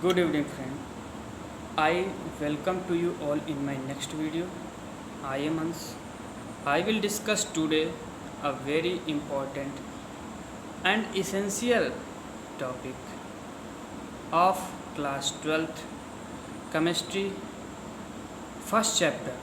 Good evening, friend. I welcome to you all in my next video. I am Hans. I will discuss today a very important and essential topic of class 12th chemistry first chapter,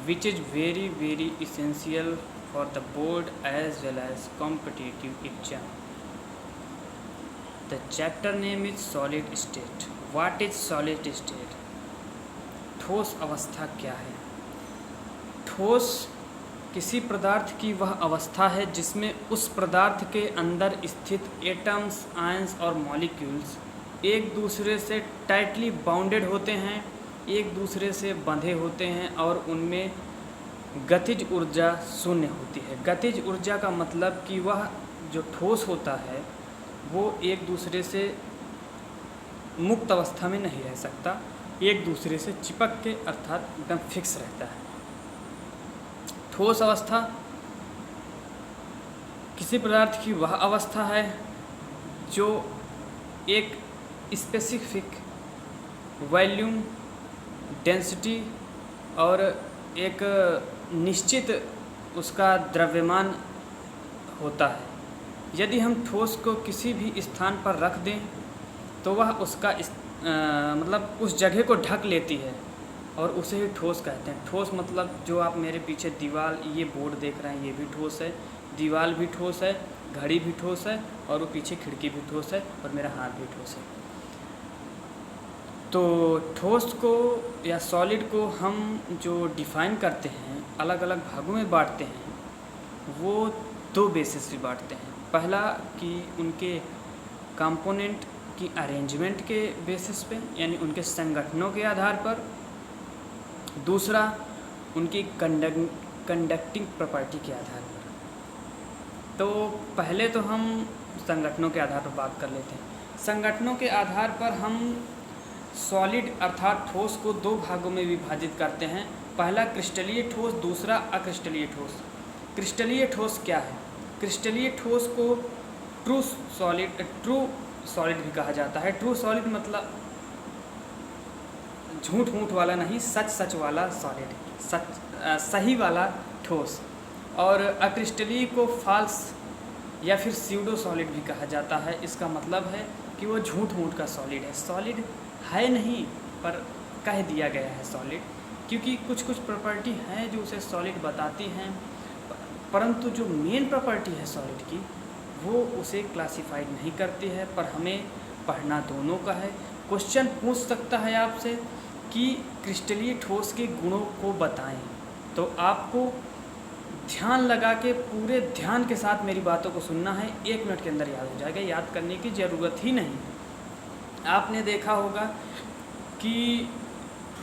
which is very essential for the board as well as competitive exam. The chapter name is solid state. What is solid state? ठोस अवस्था क्या है? ठोस किसी पदार्थ की वह अवस्था है जिसमें उस पदार्थ के अंदर स्थित एटम्स, आयंस और मॉलिक्यूल्स एक दूसरे से टाइटली बाउंडेड होते हैं, एक दूसरे से बंधे होते हैं और उनमें गतिज ऊर्जा शून्य होती है। गतिज ऊर्जा का मतलब कि वह जो ठोस होता है वो एक दूसरे से मुक्त अवस्था में नहीं रह सकता, एक दूसरे से चिपक के अर्थात एकदम फिक्स रहता है। ठोस अवस्था किसी पदार्थ की वह अवस्था है जो एक स्पेसिफिक वॉल्यूम, डेंसिटी और एक निश्चित उसका द्रव्यमान होता है। यदि हम ठोस को किसी भी स्थान पर रख दें तो वह उसका मतलब उस जगह को ढक लेती है और उसे ही ठोस कहते हैं। ठोस मतलब जो आप मेरे पीछे दीवार, ये बोर्ड देख रहे हैं, ये भी ठोस है, दीवार भी ठोस है, घड़ी भी ठोस है और वो पीछे खिड़की भी ठोस है और मेरा हाथ भी ठोस है। तो ठोस को या सॉलिड को हम जो डिफ़ाइन करते हैं, अलग अलग भागों में बांटते हैं, वो दो बेसिस पे बांटते हैं। पहला कि उनके कंपोनेंट की अरेंजमेंट के बेसिस पे, यानी उनके संगठनों के आधार पर। दूसरा उनकी कंडक्टिंग प्रॉपर्टी के आधार पर। तो पहले तो हम संगठनों के आधार पर बात कर लेते हैं। संगठनों के आधार पर हम सॉलिड अर्थात ठोस को दो भागों में विभाजित करते हैं। पहला क्रिस्टलीय ठोस, दूसरा अक्रिस्टलीय ठोस। क्रिस्टलीय ठोस क्या है? क्रिस्टलीय ठोस को ट्रू सॉलिड भी कहा जाता है। ट्रू सॉलिड मतलब झूठ मूठ वाला नहीं, सच वाला सॉलिड, सही वाला ठोस। और अक्रिस्टलीय को फॉल्स या फिर स्यूडो सॉलिड भी कहा जाता है। इसका मतलब है कि वो झूठ मूठ का सॉलिड है, सॉलिड है नहीं पर कह दिया गया है सॉलिड, क्योंकि कुछ प्रॉपर्टी हैं जो उसे सॉलिड बताती हैं, परंतु जो मेन प्रॉपर्टी है सॉलिड की वो उसे क्लासिफाइड नहीं करती है। पर हमें पढ़ना दोनों का है। क्वेश्चन पूछ सकता है आपसे कि क्रिस्टलीय ठोस के गुणों को बताएं, तो आपको ध्यान लगा के पूरे ध्यान के साथ मेरी बातों को सुनना है। 1 मिनट के अंदर याद हो जाएगा, याद करने की ज़रूरत ही नहीं। आपने देखा होगा कि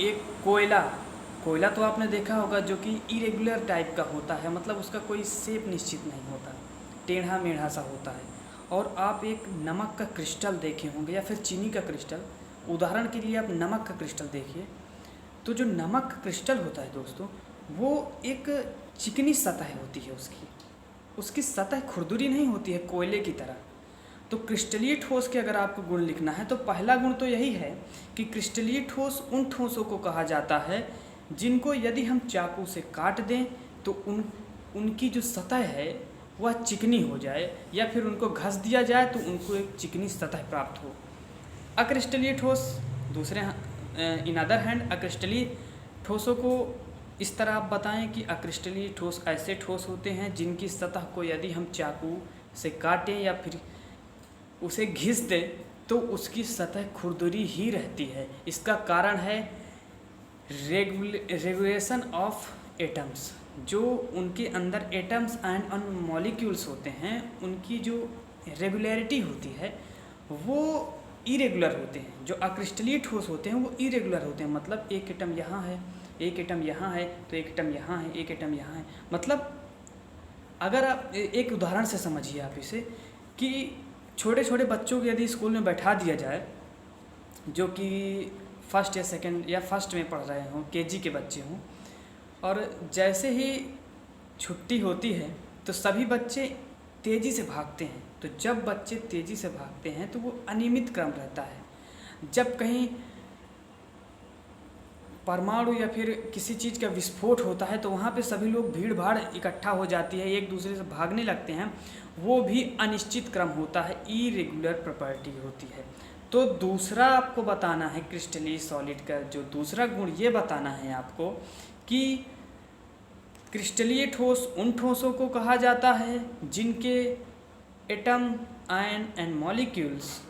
एक कोयला तो आपने देखा होगा जो कि इरेगुलर टाइप का होता है, मतलब उसका कोई शेप निश्चित नहीं होता, टेढ़ा मेढ़ा सा होता है। और आप एक नमक का क्रिस्टल देखे होंगे या फिर चीनी का क्रिस्टल। उदाहरण के लिए आप नमक का क्रिस्टल देखिए, तो जो नमक का क्रिस्टल होता है दोस्तों, वो एक चिकनी सतह होती है, उसकी सतह खुरदुरी नहीं होती है कोयले की तरह। तो क्रिस्टलीय ठोस के अगर आपको गुण लिखना है तो पहला गुण तो यही है कि क्रिस्टलीय ठोस उन ठोसों को कहा जाता है जिनको यदि हम चाकू से काट दें तो उनकी जो सतह है वह चिकनी हो जाए, या फिर उनको घस दिया जाए तो उनको एक चिकनी सतह प्राप्त हो। अक्रिस्टलीय ठोस दूसरे इन अदर हैंड अक्रिस्टलीय ठोसों को इस तरह आप बताएं कि अक्रिस्टलीय ठोस ऐसे ठोस होते हैं जिनकी सतह को यदि हम चाकू से काटें या फिर उसे घिस दें तो उसकी सतह खुरदुरी ही रहती है। इसका कारण है रेगुलेशन ऑफ एटम्स। जो उनके अंदर एटम्स एंड मॉलिक्यूल्स होते हैं, उनकी जो रेगुलरिटी होती है वो इरेगुलर होते हैं। जो अक्रिस्टलीय ठोस होते हैं वो इरेगुलर होते हैं, मतलब एक एटम यहाँ है, एक एटम यहाँ है, तो एक एटम यहाँ है, एक एटम यहाँ है। मतलब अगर आप एक उदाहरण से समझिए आप इसे, कि छोटे बच्चों को यदि स्कूल में बैठा दिया जाए जो कि फर्स्ट या सेकंड या फर्स्ट में पढ़ रहे हों, केजी के बच्चे हों, और जैसे ही छुट्टी होती है तो सभी बच्चे तेज़ी से भागते हैं, तो जब बच्चे तेज़ी से भागते हैं तो वो अनियमित क्रम रहता है। जब कहीं परमाणु या फिर किसी चीज़ का विस्फोट होता है तो वहाँ पे सभी लोग भीड़ भाड़ इकट्ठा हो जाती है, एक दूसरे से भागने लगते हैं, वो भी अनिश्चित क्रम होता है, इरेगुलर प्रॉपर्टी होती है। तो दूसरा आपको बताना है क्रिस्टलीय सॉलिड का जो दूसरा गुण ये बताना है आपको कि क्रिस्टलीय ठोस उन ठोसों को कहा जाता है जिनके एटम, आयन एंड मॉलिक्यूल्स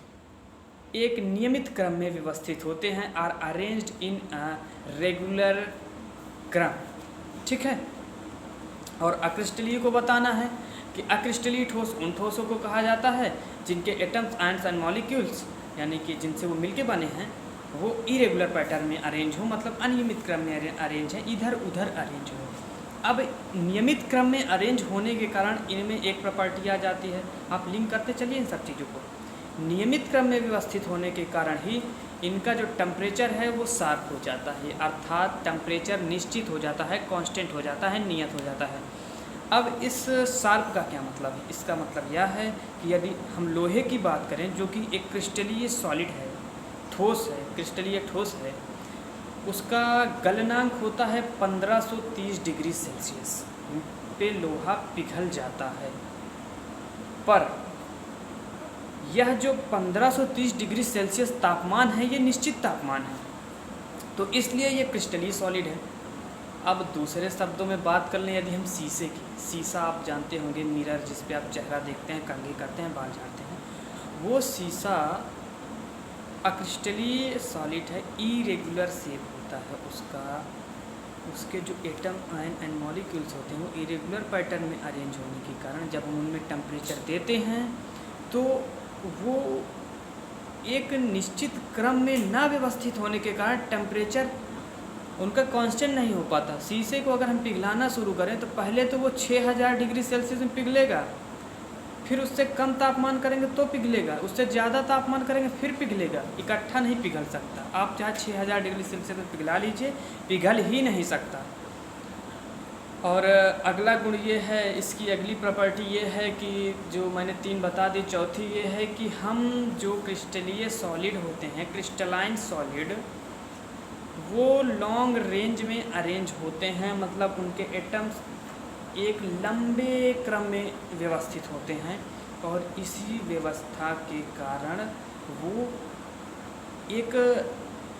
एक नियमित क्रम में व्यवस्थित होते हैं, are arranged in a regular क्रम, ठीक है। और अक्रिस्टलीय को बताना है कि अक्रिस्टलीय ठोस उन ठोसों को कहा जाता है जिनके एटम्स, आयन्स एंड मॉलिक्यूल्स यानी कि जिनसे वो मिलके बने हैं वो इरेगुलर पैटर्न में अरेंज हो, मतलब अनियमित क्रम में अरेंज है, इधर उधर अरेंज हो। अब नियमित क्रम में अरेंज होने के कारण इनमें एक प्रॉपर्टी आ जाती है, आप लिंक करते चलिए इन सब चीज़ों को। नियमित क्रम में व्यवस्थित होने के कारण ही इनका जो टेम्परेचर है वो शार्प हो जाता है, अर्थात टेम्परेचर निश्चित हो जाता है, कांस्टेंट हो जाता है, नियत हो जाता है। अब इस शार्प का क्या मतलब है? इसका मतलब यह है कि यदि हम लोहे की बात करें जो कि एक क्रिस्टलीय सॉलिड है, ठोस है, क्रिस्टलीय ठोस है, उसका गलनांक होता है 1530 डिग्री सेल्सियस पे लोहा पिघल जाता है। पर यह जो 1530 डिग्री सेल्सियस तापमान है ये निश्चित तापमान है, तो इसलिए ये क्रिस्टलीय सॉलिड है। अब दूसरे शब्दों में बात कर लें यदि हम शीशे की, शीशा आप जानते होंगे, मिरर जिस पे आप चेहरा देखते हैं, कंघी करते हैं, बाल झाड़ते हैं, वो शीशा अक्रिस्टलीय सॉलिड है, इरेगुलर शेप होता है उसका, उसके जो एटम, आयन एंड मॉलिक्यूल्स होते हैं वो इरेगुलर पैटर्न में अरेंज होने के कारण जब हम उनमें टेम्परेचर देते हैं तो वो एक निश्चित क्रम में ना व्यवस्थित होने के कारण टेम्परेचर उनका कांस्टेंट नहीं हो पाता। शीशे को अगर हम पिघलाना शुरू करें तो पहले तो वो 6000 डिग्री सेल्सियस में पिघलेगा, फिर उससे कम तापमान करेंगे तो पिघलेगा, उससे ज़्यादा तापमान करेंगे फिर पिघलेगा, इकट्ठा नहीं पिघल सकता। आप चाहे 6000 डिग्री सेल्सियस में पिघला लीजिए, पिघल ही नहीं सकता। और अगला गुण ये है, इसकी अगली प्रॉपर्टी ये है कि जो मैंने 3 बता दी, चौथी ये है कि हम जो क्रिस्टलीय सॉलिड होते हैं, क्रिस्टलाइन सॉलिड, वो लॉन्ग रेंज में अरेंज होते हैं, मतलब उनके एटम्स एक लंबे क्रम में व्यवस्थित होते हैं और इसी व्यवस्था के कारण वो एक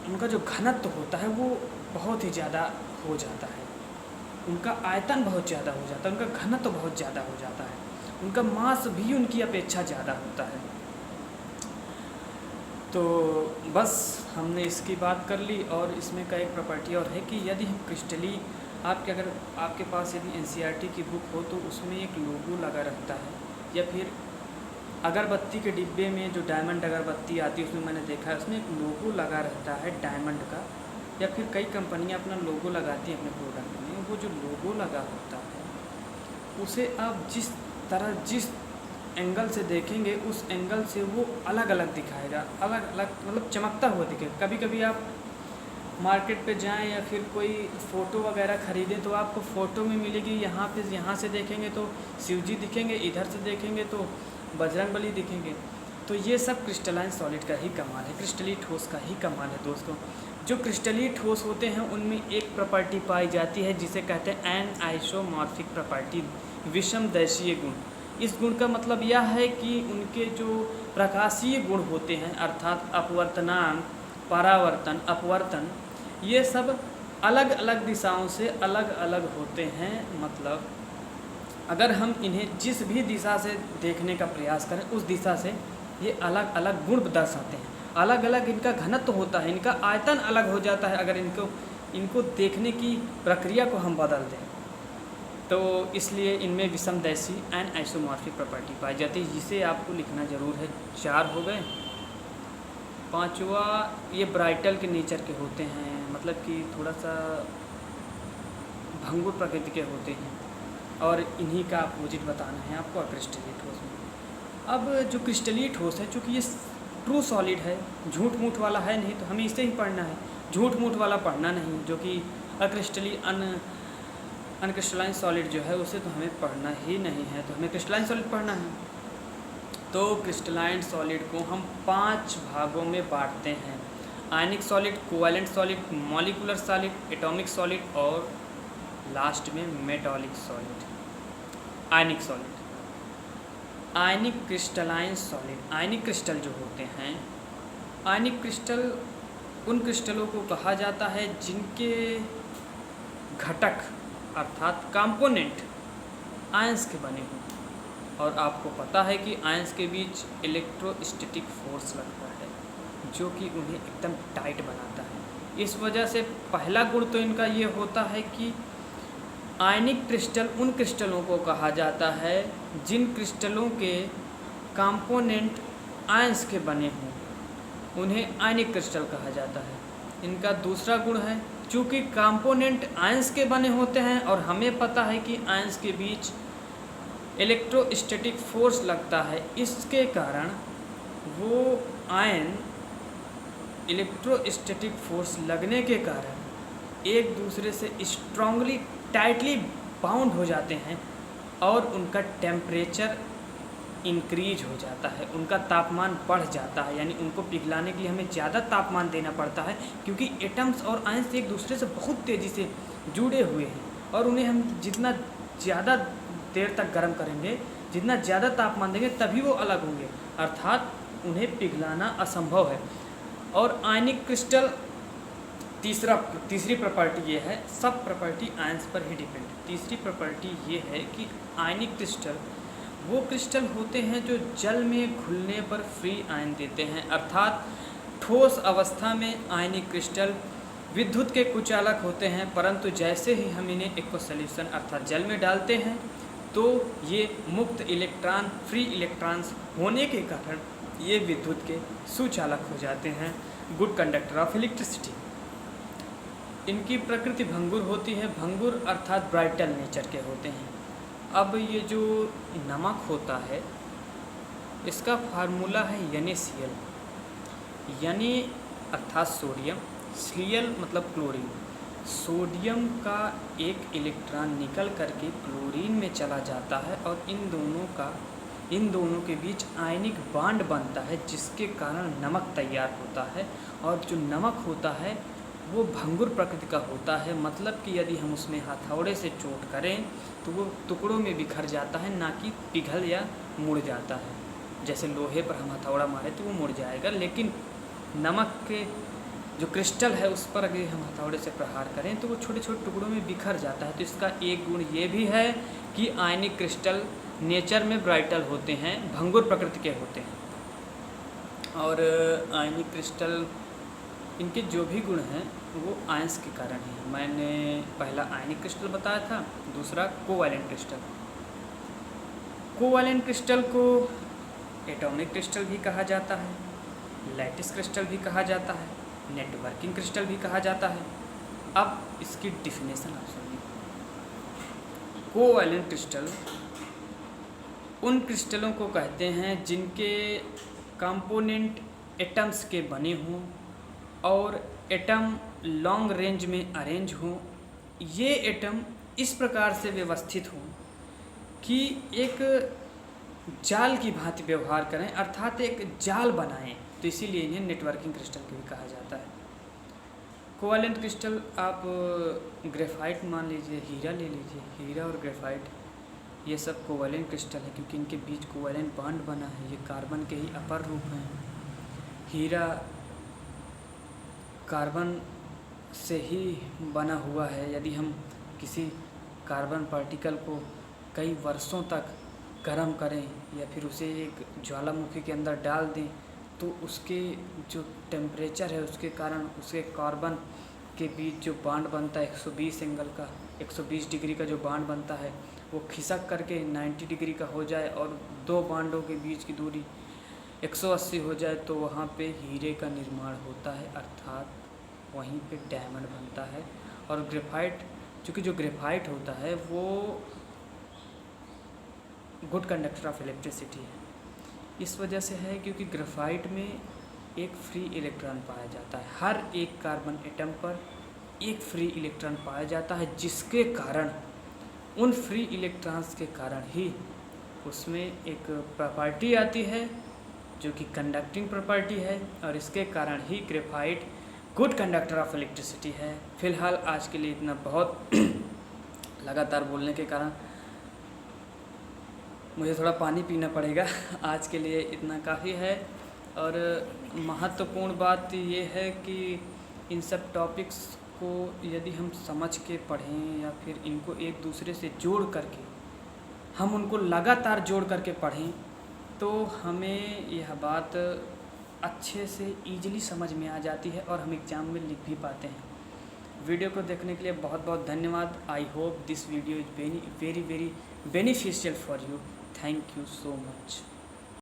उनका जो घनत्व होता है वो बहुत ही ज़्यादा हो जाता है, उनका आयतन बहुत ज़्यादा हो जाता है, उनका घनत्व बहुत ज़्यादा हो जाता है, उनका मास भी उनकी अपेक्षा ज़्यादा होता है। तो बस हमने इसकी बात कर ली। और इसमें का एक प्रॉपर्टी और है कि यदि हम क्रिस्टली अगर आपके पास यदि एनसीईआरटी की बुक हो तो उसमें एक लोगो लगा रहता है, या फिर अगरबत्ती के डिब्बे में जो डायमंड अगरबत्ती आती है उसमें मैंने देखा है उसमें एक लोगो लगा रहता है डायमंड का, या फिर कई कंपनियां अपना लोगो लगाती हैं अपने प्रोडक्ट में। वो जो लोगो लगा होता है उसे आप जिस तरह जिस एंगल से देखेंगे उस एंगल से वो अलग अलग दिखाएगा, अलग अलग मतलब चमकता हुआ दिखेगा। कभी कभी आप मार्केट पे जाएं या फिर कोई फ़ोटो वगैरह ख़रीदें तो आपको फ़ोटो में मिलेगी, यहाँ से देखेंगे तो शिव जी दिखेंगे, इधर से देखेंगे तो बजरंगबली दिखेंगे। तो ये सब क्रिस्टलाइन सॉलिड का ही कमाल है, क्रिस्टलीय ठोस का ही कमाल है दोस्तों। जो क्रिस्टलीय ठोस होते हैं उनमें एक प्रॉपर्टी पाई जाती है जिसे कहते हैं एन आइसोमॉर्फिक प्रॉपर्टी, विषमदैशीय गुण। इस गुण का मतलब यह है कि उनके जो प्रकाशीय गुण होते हैं अर्थात अपवर्तनांक, परावर्तन, अपवर्तन, ये सब अलग अलग दिशाओं से अलग अलग होते हैं। मतलब अगर हम इन्हें जिस भी दिशा से देखने का प्रयास करें उस दिशा से ये अलग अलग गुण दर्शाते हैं, अलग अलग इनका घनत्व होता है, इनका आयतन अलग हो जाता है अगर इनको देखने की प्रक्रिया को हम बदल दें। तो इसलिए इनमें विषमदैशी एंड आइसोमॉर्फिक प्रॉपर्टी पाई जाती है, जिसे आपको लिखना ज़रूर है। 4 हो गए। 5वां ये ब्राइटल के नेचर के होते हैं, मतलब कि थोड़ा सा भंगुर प्रकृति के होते हैं, और इन्हीं का अपोजिट बताना है आपको क्रिस्टलीय ठोस में। अब जो क्रिस्टलीय ठोस है, चूँकि ये ट्रू सॉलिड है, झूठ मूठ वाला है नहीं, तो हमें इसे ही पढ़ना है, झूठ मूठ वाला पढ़ना नहीं, जो कि अक्रिस्टलीय अनक्रिस्टलाइन सॉलिड जो है उसे तो हमें पढ़ना ही नहीं है, तो हमें क्रिस्टलाइन सॉलिड पढ़ना है। तो क्रिस्टलाइन सॉलिड को हम 5 भागों में बांटते हैं: आयनिक solid, covalent solid, molecular solid, atomic solid और लास्ट में मेटालिक सॉलिड। आयनिक सॉलिड, आयनिक क्रिस्टलाइन सॉलिड। आयनिक क्रिस्टल जो होते हैं, आयनिक क्रिस्टल उन क्रिस्टलों को कहा जाता है जिनके घटक अर्थात कंपोनेंट आयंस के बने हों। और आपको पता है कि आयंस के बीच इलेक्ट्रोस्टैटिक फोर्स लगता है जो कि उन्हें एकदम टाइट बनाता है। इस वजह से पहला गुण तो इनका ये होता है कि आयनिक क्रिस्टल उन क्रिस्टलों को कहा जाता है जिन क्रिस्टलों के कंपोनेंट आयंस के बने हों, उन्हें आयनिक क्रिस्टल कहा जाता है। इनका दूसरा गुण है, चूँकि कंपोनेंट आयंस के बने होते हैं और हमें पता है कि आयंस के बीच इलेक्ट्रोस्टैटिक फोर्स लगता है, इसके कारण वो आयन इलेक्ट्रोस्टैटिक फोर्स लगने के कारण एक दूसरे से स्ट्रांगली टाइटली बाउंड हो जाते हैं और उनका टेम्परेचर इंक्रीज हो जाता है, उनका तापमान बढ़ जाता है। यानी उनको पिघलाने के लिए हमें ज़्यादा तापमान देना पड़ता है, क्योंकि एटम्स और आयंस एक दूसरे से बहुत तेज़ी से जुड़े हुए हैं और उन्हें हम जितना ज़्यादा देर तक गर्म करेंगे, जितना ज़्यादा तापमान देंगे, तभी वो अलग होंगे, अर्थात उन्हें पिघलाना असंभव है। और आयनिक क्रिस्टल तीसरी प्रॉपर्टी ये है, सब प्रॉपर्टी आयंस पर ही डिपेंड। तीसरी प्रॉपर्टी ये है कि आयनिक क्रिस्टल वो क्रिस्टल होते हैं जो जल में घुलने पर फ्री आयन देते हैं, अर्थात ठोस अवस्था में आयनिक क्रिस्टल विद्युत के कुचालक होते हैं, परंतु जैसे ही हम इन्हें एक्वा सॉल्यूशन अर्थात जल में डालते हैं तो ये मुक्त इलेक्ट्रॉन, फ्री इलेक्ट्रॉन्स होने के कारण ये विद्युत के सुचालक हो जाते हैं, गुड कंडक्टर ऑफ इलेक्ट्रिसिटी। इनकी प्रकृति भंगुर होती है, भंगुर अर्थात ब्राइटल नेचर के होते हैं। अब ये जो नमक होता है इसका फार्मूला है NaCl, यानी अर्थात सोडियम, Cl मतलब क्लोरीन। सोडियम का एक इलेक्ट्रॉन निकल करके क्लोरीन में चला जाता है और इन दोनों के बीच आयनिक बॉन्ड बनता है, जिसके कारण नमक तैयार होता है। और जो नमक होता है वो भंगुर प्रकृति का होता है, मतलब कि यदि हम उसमें हथौड़े से चोट करें तो वो टुकड़ों में बिखर जाता है, ना कि पिघल या मुड़ जाता है। जैसे लोहे पर हम हथौड़ा मारे तो वो मुड़ जाएगा, लेकिन नमक के जो क्रिस्टल है उस पर अगर हम हथौड़े से प्रहार करें तो वो छोटे छोटे टुकड़ों में बिखर जाता है। तो इसका एक गुण ये भी है कि आयनिक क्रिस्टल नेचर में ब्राइटल होते हैं, भंगुर प्रकृति के होते हैं। और आयनिक क्रिस्टल इनके जो भी गुण हैं वो आयंस के कारण हैं। मैंने पहला आयनिक क्रिस्टल बताया था, दूसरा कोवैलेंट क्रिस्टल। कोवैलेंट क्रिस्टल को एटॉमिक क्रिस्टल भी कहा जाता है, लैटिस क्रिस्टल भी कहा जाता है, नेटवर्किंग क्रिस्टल भी कहा जाता है। अब इसकी डिफिनेशन आप सुनिए। कोवैलेंट क्रिस्टल उन क्रिस्टलों को कहते हैं जिनके कंपोनेंट एटम्स के बने हों और एटम लॉन्ग रेंज में अरेंज हों। ये एटम इस प्रकार से व्यवस्थित हों कि एक जाल की भांति व्यवहार करें, अर्थात एक जाल बनाएं, तो इसीलिए इन्हें नेटवर्किंग क्रिस्टल भी कहा जाता है। कोवैलेंट क्रिस्टल आप ग्रेफाइट मान लीजिए, हीरा ले लीजिए, हीरा और ग्रेफाइट ये सब कोवैलेंट क्रिस्टल है, क्योंकि इनके बीच कोवैलेंट बॉन्ड बना है। ये कार्बन के ही अपर रूप हैं। हीरा कार्बन से ही बना हुआ है। यदि हम किसी कार्बन पार्टिकल को कई वर्षों तक गर्म करें या फिर उसे एक ज्वालामुखी के अंदर डाल दें तो उसके जो टेम्परेचर है उसके कारण उसके कार्बन के बीच जो बॉन्ड बनता है 120 एंगल का, 120 डिग्री का जो बॉन्ड बनता है वो खिसक करके 90 डिग्री का हो जाए और दो बॉन्डों के बीच की दूरी 180 हो जाए तो वहाँ पे हीरे का निर्माण होता है, अर्थात वहीं पे डायमंड बनता है। और ग्रेफाइट, चूँकि जो ग्रेफाइट होता है वो गुड कंडक्टर ऑफ इलेक्ट्रिसिटी है, इस वजह से है क्योंकि ग्रेफाइट में एक फ्री इलेक्ट्रॉन पाया जाता है। हर एक कार्बन एटम पर एक फ्री इलेक्ट्रॉन पाया जाता है, जिसके कारण उन फ्री इलेक्ट्रॉन्स के कारण ही उसमें एक प्रॉपर्टी आती है जो कि कंडक्टिंग प्रॉपर्टी है, और इसके कारण ही graphite good conductor of electricity है। फ़िलहाल आज के लिए इतना बहुत लगातार बोलने के कारण मुझे थोड़ा पानी पीना पड़ेगा। आज के लिए इतना काफ़ी है। और महत्वपूर्ण बात ये है कि इन सब टॉपिक्स को यदि हम समझ के पढ़ें या फिर इनको एक दूसरे से जोड़ करके हम उनको लगातार जोड़ करके पढ़ें तो हमें यह बात अच्छे से ईजिली समझ में आ जाती है और हम एग्ज़ाम में लिख भी पाते हैं। वीडियो को देखने के लिए बहुत बहुत धन्यवाद। I hope this video is very very beneficial for you. Thank you so much.